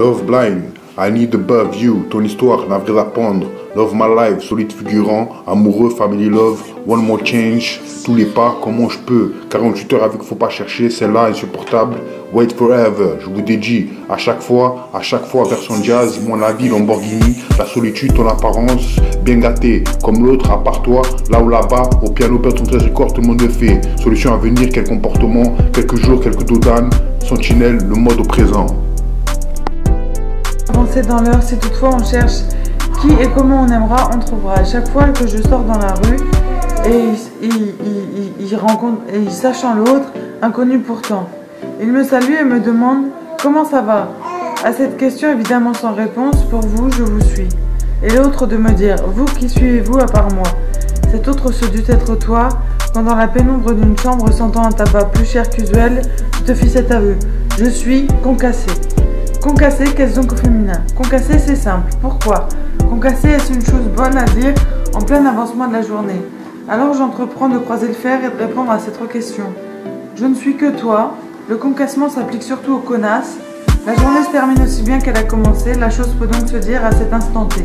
Love blind, I need above you, ton histoire, navré d'apprendre. Love my life, solide figurant, amoureux, family love, one more change, tous les pas, comment je peux, 48 heures avec faut pas chercher, celle-là insupportable, wait forever, je vous dédie, à chaque fois, version jazz, mon avis, Lamborghini, la solitude, ton apparence, bien gâté, comme l'autre, à part toi, là ou là-bas, au piano, ton 13 records, tout le monde le fait, solution à venir, quel comportement, quelques jours, quelques dodanes, sentinelle, le mode au présent. Avancer dans l'heure, si toutefois on cherche qui et comment on aimera, on trouvera. À chaque fois que je sors dans la rue et il rencontre, et sachant l'autre, inconnu pourtant, il me salue et me demande comment ça va. À cette question évidemment sans réponse, pour vous je vous suis. Et l'autre de me dire, vous qui suivez-vous à part moi. Cet autre ce dut être toi, quand dans la pénombre d'une chambre sentant un tabac plus cher qu'usuel, tu te fis cet aveu, je suis concassé. Concassé, qu'est-ce donc au féminin? Concassé, c'est simple. Pourquoi? Concassé, est-ce une chose bonne à dire en plein avancement de la journée? Alors j'entreprends de croiser le fer et de répondre à cette question. Je ne suis que toi. Le concassement s'applique surtout aux connasses. La journée se termine aussi bien qu'elle a commencé. La chose peut donc se dire à cet instant T.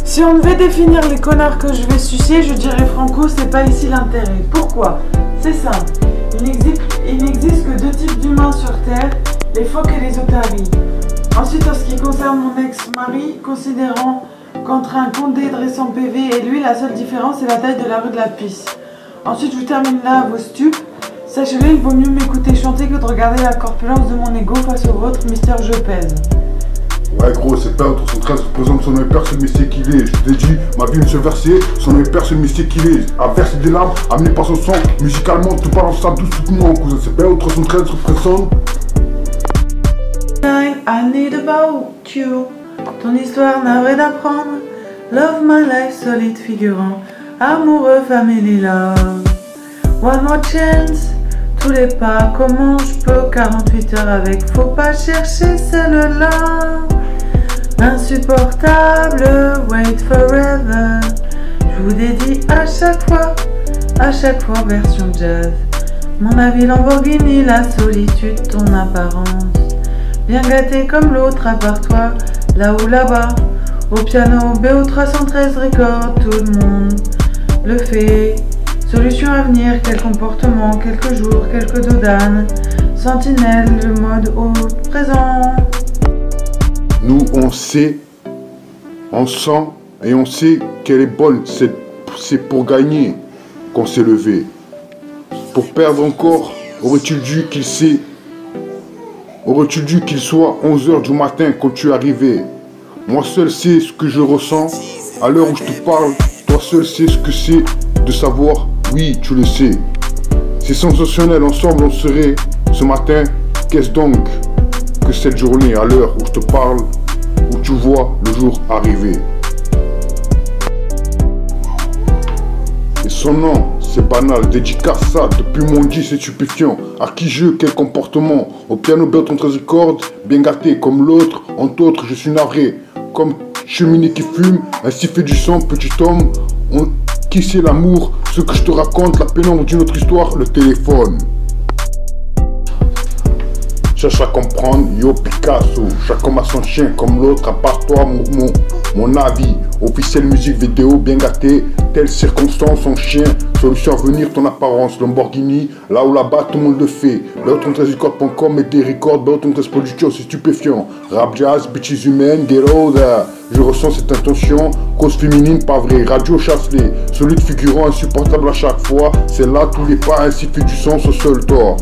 Si on devait définir les connards que je vais sucer, je dirais franco, c'est pas ici l'intérêt. Pourquoi? C'est simple. Il n'existe que deux types d'humains sur Terre, les phoques et les otaries. Ensuite, en ce qui concerne mon ex-mari, considérant qu'entre un condé dressant PV et lui, la seule différence est la taille de la rue de la Pisse. Ensuite, je vous termine là vos stupes. Sachez-le, il vaut mieux m'écouter chanter que de regarder la corpulence de mon ego face au vôtre, Mister Je pèse. Ouais gros, c'est pas autre 113 représente son père, c'est le mystique qu'il est. Je t'ai dit, ma vie ne se versait, son père c'est le mystique qu'il est. À verser des larmes, amené par son sang, musicalement, tout parle en ça douce, tout le monde, cousin. C'est pas autre 113 représente. I need about you. Ton histoire navrée d'apprendre. Love my life, solide figurant. Amoureux, family love. One more chance. Tous les pas, comment je peux 48 heures avec, faut pas chercher celle-là. Insupportable, wait forever. Je vous dédie à chaque fois, version jazz. Mon avis Lamborghini, la solitude, ton apparence. Bien gâté comme l'autre à part toi, là ou là-bas. Au piano, BO 313 records, tout le monde le fait. Solution à venir, quel comportement, quelques jours, quelques dodanes. Sentinelle, le mode au présent. Nous, on sait, on sent et on sait qu'elle est bonne. C'est pour gagner qu'on s'est levé. Pour perdre encore, aurait-il dû qu'il soit 11h du matin quand tu es arrivé. Moi seul sais ce que je ressens. À l'heure où je te parle, toi seul sais ce que c'est de savoir. Oui, tu le sais. C'est sensationnel, ensemble on serait. Ce matin, qu'est-ce donc que cette journée, à l'heure où je te parle, où tu vois le jour arriver. Et son nom, c'est banal, dédicace ça, depuis mon dit c'est stupéfiant. À qui je, quel comportement, au piano bête en 13 cordes, bien gâté comme l'autre, entre autres je suis navré. Comme cheminée qui fume, ainsi fait du sang, petit homme, qui c'est l'amour, ce que je te raconte, la pénombre d'une autre histoire, le téléphone. Cherche à comprendre, yo Picasso, chaque homme a son chien comme l'autre, à part toi, mon avis. Officiel musique vidéo, bien gâté, telle circonstance, son chien, solution à venir, ton apparence, Lamborghini, là ou là-bas, tout le monde le fait. Beau13records.com et des records, Beau13 Productions, c'est stupéfiant. Rap jazz, bitches humaines, des roses, je ressens cette intention, cause féminine, pas vrai, radio chasselet, celui de figurant insupportable à chaque fois, c'est là tous les pas, ainsi fait du sens au seul tort.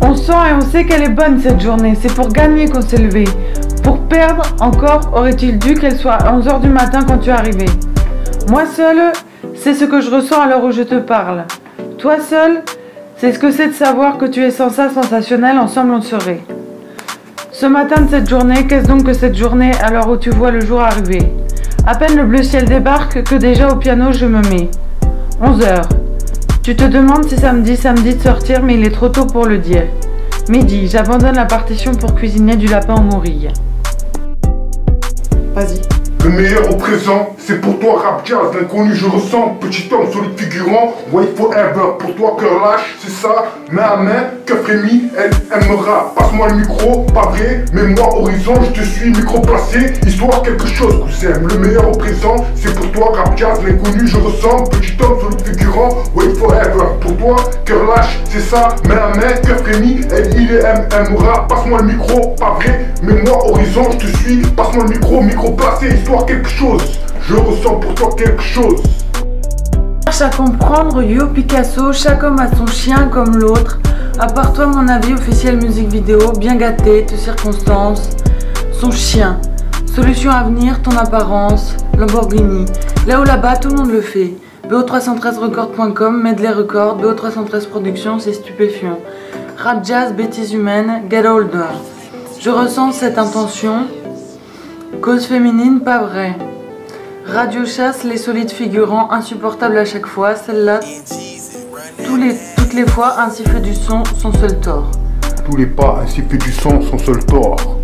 On sent et on sait qu'elle est bonne cette journée, c'est pour gagner qu'on s'est levé. Pour perdre, encore, aurait-il dû qu'elle soit à 11h du matin quand tu es arrivé. Moi seul, c'est ce que je ressens à l'heure où je te parle. Toi seul, c'est ce que c'est de savoir que tu es sans ça sensationnel, ensemble on serait. Ce matin de cette journée, qu'est-ce donc que cette journée à l'heure où tu vois le jour arriver? À peine le bleu ciel débarque que déjà au piano je me mets. 11h. Tu te demandes si samedi de sortir, mais il est trop tôt pour le dire. Midi, j'abandonne la partition pour cuisiner du lapin aux morilles. Vas-y. Le meilleur au présent, c'est pour toi rap jazz, l'inconnu je ressens, petit homme solide figurant, wait forever, pour toi cœur lâche, c'est ça, main à main, cœur frémi, elle aimera, passe-moi le micro, pas vrai, mais moi horizon, je te suis, micro placé, histoire quelque chose cousin, le meilleur au présent, c'est pour toi rap jazz, l'inconnu je ressens, petit homme solide figurant, wait forever, pour toi cœur lâche, c'est ça, main à main, cœur frémi, elle aimera, passe-moi le micro, pas vrai, mais moi horizon, je te suis, passe-moi le micro placé, histoire quelque chose, je ressens pour toi quelque chose. Cherche à comprendre, yo Picasso, chaque homme a son chien comme l'autre. À part toi, mon avis officiel musique vidéo, bien gâté, tes circonstances, son chien. Solution à venir, ton apparence, Lamborghini. Là ou là-bas, tout le monde le fait. BO313records.com, Medley Records, BO313 Productions, c'est stupéfiant. Rap jazz, bêtises humaines, get older. Je ressens cette intention. Cause féminine, pas vrai. Radio chasse, les solides figurants, insupportables à chaque fois. Celle-là, toutes les fois, ainsi fait du son, son seul tort. Tous les pas, ainsi fait du son, son seul tort.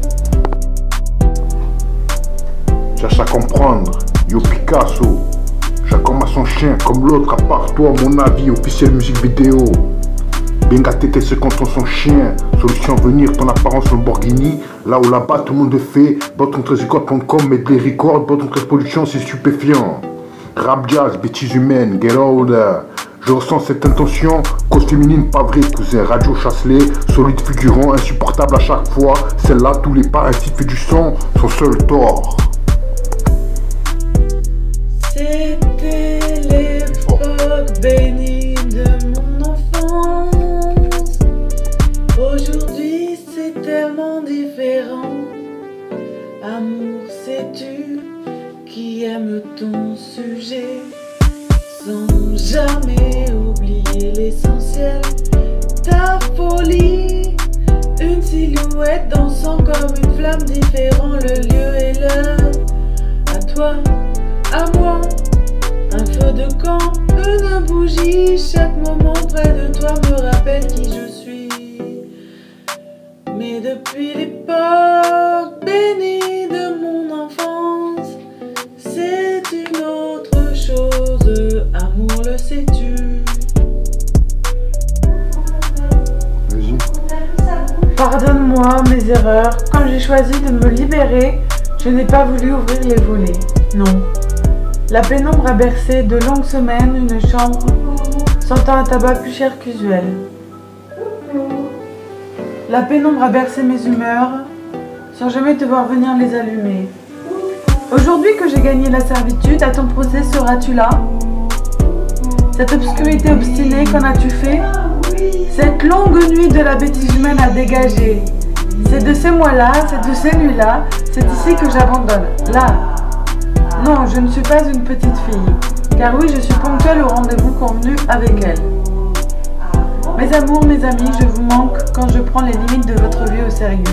Cherche à comprendre, yo Picasso. Chaque homme a son chien, comme l'autre, à part toi, mon avis, officiel musique vidéo. Bien gâté tes secondes son chien, solution à venir, ton apparence Lamborghini, là ou là-bas tout le monde le fait, bot13records.com, Medley Records, bot13 Productions, c'est stupéfiant. Rap jazz, bêtises humaines, get older. Je ressens cette intention, cause féminine, pas vrai cousin, radio chasse-les, solide figurant, insupportable à chaque fois, celle-là tous les pas, ainsi fait du son, son seul tort. C'était l'époque bénie de mon enfance. Aujourd'hui c'est tellement différent. Amour, sais-tu qui aime ton sujet sans jamais oublier l'essentiel. Ta folie, une silhouette dansant comme une flamme différent, le lieu et l'heure. À toi, à moi, un feu de camp, une bougie, chaque moment près de toi me rappelle qui je suis. Mais depuis l'époque bénie de mon enfance, c'est une autre chose, amour, le sais-tu. Vas-y. Pardonne-moi mes erreurs, quand j'ai choisi de me libérer, je n'ai pas voulu ouvrir les volets, non. La pénombre a bercé de longues semaines une chambre, sentant un tabac plus cher qu'usuel. La pénombre a bercé mes humeurs, sans jamais te voir venir les allumer. Aujourd'hui que j'ai gagné la servitude, à ton procès seras-tu là? Cette obscurité obstinée, qu'en as-tu fait? Cette longue nuit de la bêtise humaine a dégagé. C'est de ces mois-là, c'est de ces nuits-là, c'est ici que j'abandonne. Là. Non, je ne suis pas une petite fille, car oui, je suis ponctuelle au rendez-vous convenu avec elle. Mes amours, mes amis, je vous manque quand je prends les limites de votre vie au sérieux.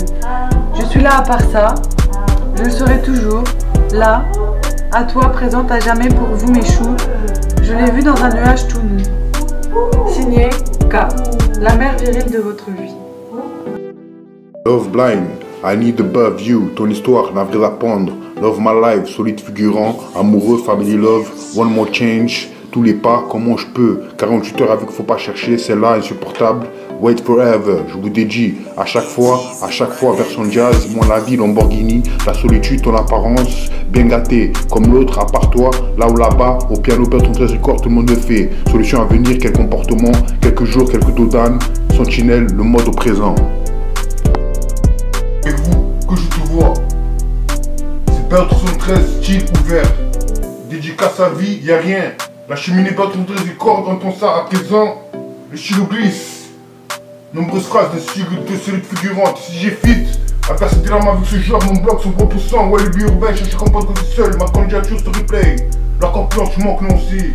Je suis là à part ça, je serai toujours là, à toi, présente à jamais pour vous mes choux. Je l'ai vu dans un nuage tout nu. Signé K, la mère virile de votre vie. Love blind, I need above you, ton histoire n'a rien à pendre. Love my life, solide figurant, amoureux, family love, one more change, tous les pas, comment je peux, 48 heures avec faut pas chercher, celle-là insupportable, wait forever, je vous dédie, à chaque fois, version jazz, moi la vie, Lamborghini, la solitude, ton apparence, bien gâté, comme l'autre, à part toi, là ou là-bas, au piano, BO313 records, tout le monde le fait, solution à venir, quel comportement, quelques jours, quelques dos d'âne, sentinelle, le mode au présent. Et vous, que je te vois. BO313, style ouvert. Dédicace à vie, y'a rien. La cheminée BO313 du corps dans ton sar à présent. Le stylo glisse. Nombreuses phrases de solide figurante. Si j'ai fit, à verser des larmes avec ce genre, mon blog, son propre sang. Ouais, le lieu urbain, cherche à comprendre que c'est seul. Ma candidature se replay. La confiance manque lancée.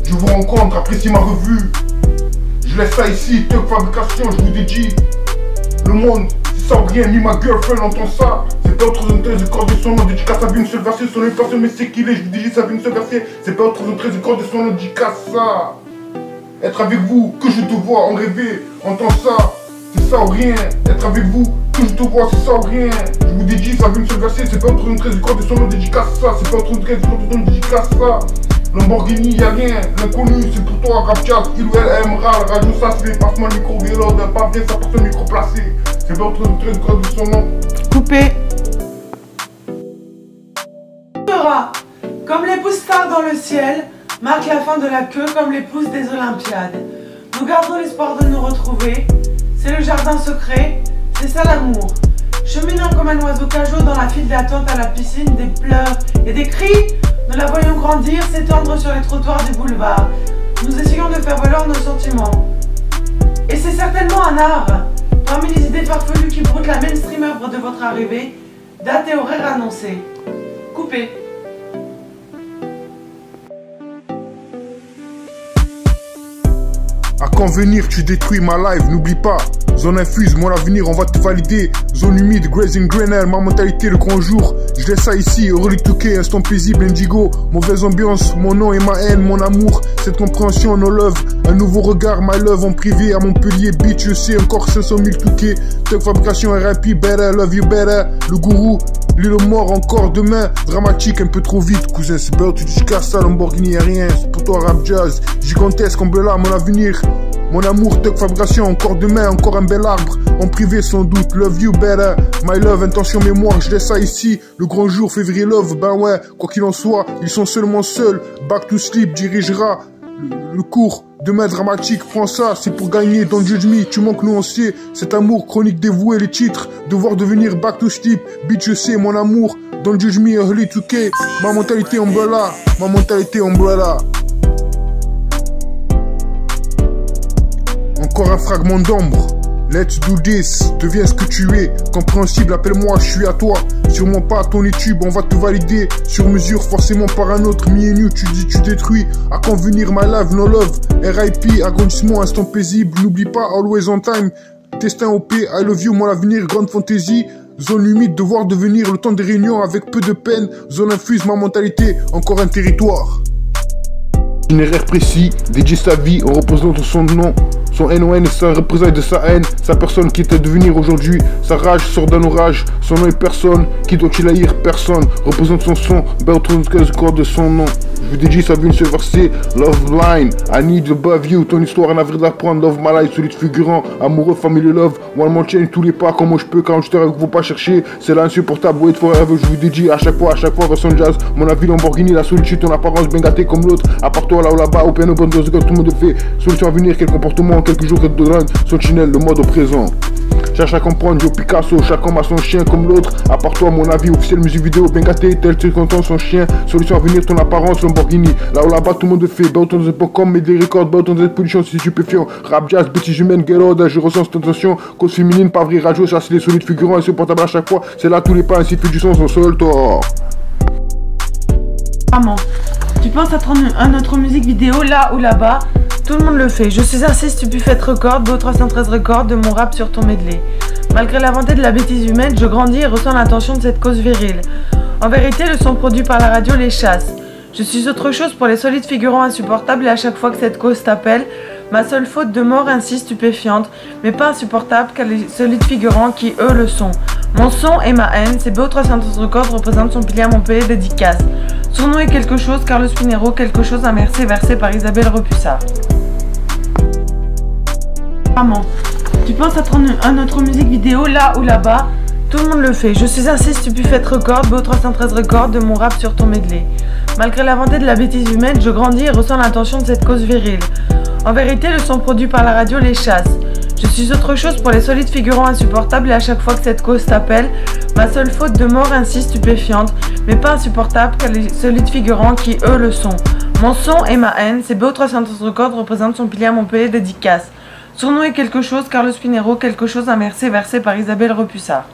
Je vous rencontre, appréciez ma revue. Je laisse ça ici, Tug Fabrication, je vous dédie. Le monde, c'est ça ou rien, ni ma girlfriend entend ça. C'est BO313 records de son nom, dédicace à vie, une seule verset sur les personnes, mais c'est qu'il est, je vous dis, ça veut une seule verset. C'est BO313 records de son nom, dédicace ça. Être avec vous, que je te vois, en rêver, entends ça. C'est ça ou rien. Être avec vous, toujours te croire, c'est ça ou rien. Je vous dédie, ça veut une seule verser, c'est pas entre une 13 du corps de son nom, dédicace ça. C'est pas entre une 13 du corps de son nom, dédicace ça. Lamborghini, y'a rien, l'inconnu, c'est pour toi, rap chat, il ou elle aimera, la radio ça se fait, passe-moi le micro, vélo, d'un pas bien, ça porte le micro placé. C'est pas entre une 13 du corps de son nom. Coupé. Comme les pouces phares dans le ciel, marque la fin de la queue comme les pouces des Olympiades. Nous gardons l'espoir de nous retrouver, c'est le jardin secret, c'est ça l'amour. Cheminant comme un oiseau cajot dans la file d'attente à la piscine, des pleurs et des cris, nous la voyons grandir, s'étendre sur les trottoirs du boulevard. Nous essayons de faire valoir nos sentiments. Et c'est certainement un art. Parmi les idées farfelues qui broutent la mainstream œuvre de votre arrivée, date et horaire annoncés. Coupé. À quand venir, tu détruis ma life, n'oublie pas. Zone infuse, mon avenir, on va te valider. Zone humide, grazing grainer, ma mentalité, le grand jour. Je laisse ça ici, Early 2K, instant paisible, indigo. Mauvaise ambiance, mon nom et ma haine, mon amour. Cette compréhension, no love. Un nouveau regard, my love, en privé à Montpellier, beach, je sais, encore 500 000 2K. Tech fabrication, RIP, better, love you better. Le gourou, l'île mort, encore demain. Dramatique, un peu trop vite, cousin, c'est beurre, tu dis casse ça, Lamborghini, y'a rien. C'est pour toi, rap jazz. Gigantesque, là, mon avenir. Mon amour, tech fabrication, encore demain, encore un bel arbre. En privé sans doute, love you better. My love, intention mémoire, je laisse ça ici. Le grand jour, février love, ben ouais, quoi qu'il en soit, ils sont seulement seuls. Back to sleep dirigera le cours. Demain dramatique, prends ça, c'est pour gagner. Don't judge me, tu manques nuancier. Cet amour, chronique dévouée, les titres. Devoir devenir back to sleep. Bitch, je sais, mon amour. Don't judge me, early 2K. Ma mentalité umbrella, ma mentalité umbrella. Encore un fragment d'ombre. Let's do this, deviens ce que tu es. Compréhensible, appelle-moi, je suis à toi. Sûrement pas à ton étude, on va te valider. Sur mesure, forcément par un autre. Me and you, tu dis, tu détruis. À quand venir, my love, no love. RIP, agrandissement, instant paisible. N'oublie pas, always on time. Destin OP, I love you, mon avenir, grande fantaisie. Zone humide, devoir devenir le temps des réunions avec peu de peine. Zone infuse, ma mentalité, encore un territoire. Itinéraire précis, dédié sa vie en représentant son nom. Son NON et sa représailles de sa haine, sa personne qui est à devenir aujourd'hui, sa rage sort d'un orage, son nom est personne, qui doit-il haïr personne, représente son son, Bertrand corps de son nom. Je vous dédie sa vie une seule versée, love line, I need above you, ton histoire un avril d'apprendre, love my life, solide figurant, amoureux, family love, one more chain, tous les pas, comment je peux, 48 heures, faut pas chercher, c'est là insupportable, wait forever, je vous dédie à chaque fois, version jazz, mon avis Lamborghini, la solitude, ton apparence bien gâtée comme l'autre, à part toi là ou là-bas, open open, tout le monde fait, solution à venir, quel comportement, quelques jours de drogue, Sentinelle, le mode au présent. Cherche à comprendre, yo Picasso, chaque homme a son chien comme l'autre. À part toi, mon avis, officiel musique vidéo, bien gâté, tel tu content son chien. Solution à venir, ton apparence, Lamborghini. Là où là-bas, tout le monde fait. Bah, autant de comme mais des records, bah, autant de pollution, si stupéfiant. Rap, jazz, bêtises humaines, guérode, je ressens cette tentation. Cause féminine, pas vrai, radio, ça c'est les solides figurants, insupportable à chaque fois. C'est là tous les pas, ainsi fait du son, son seul tort. Maman, tu penses à prendre un autre musique vidéo là ou là-bas? Tout le monde le fait. Je suis assez stupéfaite record, Beau 313 records de mon rap sur ton medley. Malgré la vantée de la bêtise humaine, je grandis et ressens l'attention de cette cause virile. En vérité, le son produit par la radio les chasse. Je suis autre chose pour les solides figurants insupportables et à chaque fois que cette cause t'appelle, ma seule faute de mort ainsi stupéfiante, mais pas insupportable car les solides figurants qui eux le sont. Mon son et ma haine, c'est Beau 313 records représentent son pilier à mon pays dédicace. Son nom est quelque chose, Carlos Pinheiro, quelque chose, un merci versé par Isabelle Repussard. Maman, tu penses à prendre un autre musique vidéo là ou là-bas? Tout le monde le fait. Je suis assez stupéfaite record, Beau 313 records de mon rap sur ton medley. Malgré la vantée de la bêtise humaine, je grandis et ressens l'attention de cette cause virile. En vérité, le son produit par la radio les chasse. Je suis autre chose pour les solides figurants insupportables et à chaque fois que cette cause t'appelle, ma seule faute de mort ainsi stupéfiante, mais pas insupportable car les solides figurants qui eux le sont. Mon son et ma haine, c'est Beau 313 records représentent son pilier à mon pays dédicace. Son nom est quelque chose, Carlos Pinheiro, quelque chose, un merci versé par Isabelle Repussard.